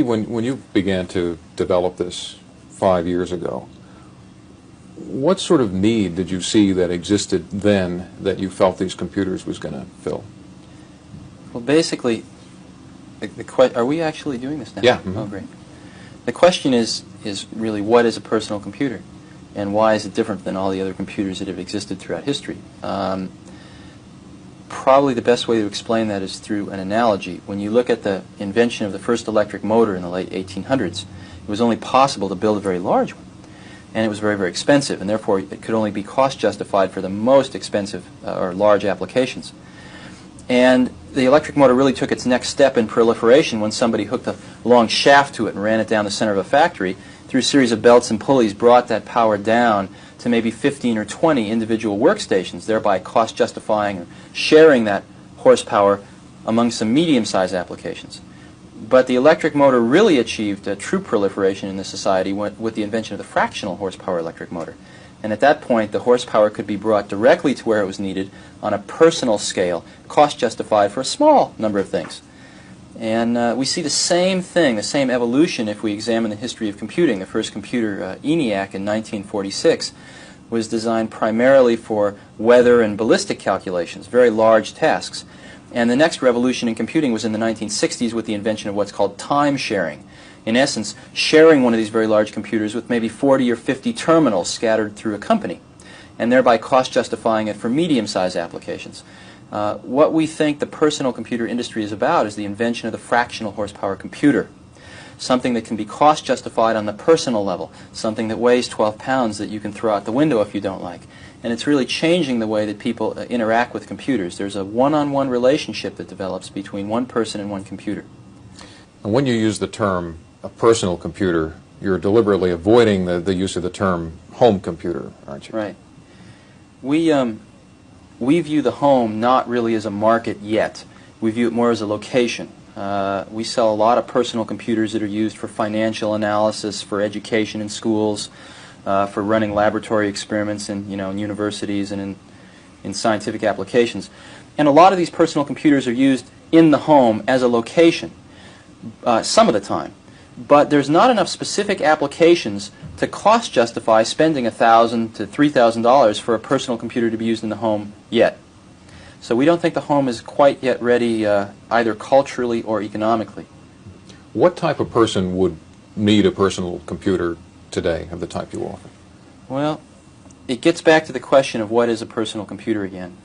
When you began to develop this 5 years ago, what sort of need did you see that existed then that you felt these computers was going to fill? Well, basically, are we actually doing this now? Yeah. Mm-hmm. Oh, great. The question is really, what is a personal computer? And why is it different than all the other computers that have existed throughout history? Probably the best way to explain that is through an analogy. When you look at the invention of the first electric motor in the late 1800s, it was only possible to build a very large one. And it was very, very expensive, and therefore it could only be cost justified for the most expensive or large applications. And the electric motor really took its next step in proliferation when somebody hooked a long shaft to it and ran it down the center of a factory, through a series of belts and pulleys, brought that power down to maybe 15 or 20 individual workstations, thereby cost justifying or sharing that horsepower among some medium-sized applications. But the electric motor really achieved a true proliferation in the society with the invention of the fractional horsepower electric motor. And at that point, the horsepower could be brought directly to where it was needed on a personal scale, cost justified for a small number of things. And we see the same thing, the same evolution, if we examine the history of computing. The first computer, ENIAC, in 1946, was designed primarily for weather and ballistic calculations, very large tasks. And the next revolution in computing was in the 1960s with the invention of what's called time sharing. In essence, sharing one of these very large computers with maybe 40 or 50 terminals scattered through a company, and thereby cost justifying it for medium-sized applications. What we think the personal computer industry is about is the invention of the fractional horsepower computer, something that can be cost justified on the personal level, something that weighs 12 pounds that you can throw out the window if you don't like. And it's really changing the way that people interact with computers. There's a one-on-one relationship that develops between one person and one computer. And when you use the term a personal computer, you're deliberately avoiding the use of the term home computer, aren't you? Right. We view the home not really as a market yet. We view it more as a location. We sell a lot of personal computers that are used for financial analysis, for education in schools, for running laboratory experiments in universities and in scientific applications. And a lot of these personal computers are used in the home as a location some of the time. But there's not enough specific applications to cost justify spending $1,000 to $3,000 for a personal computer to be used in the home yet. So we don't think the home is quite yet ready either culturally or economically. What type of person would need a personal computer today of the type you offer? Well, it gets back to the question of what is a personal computer again.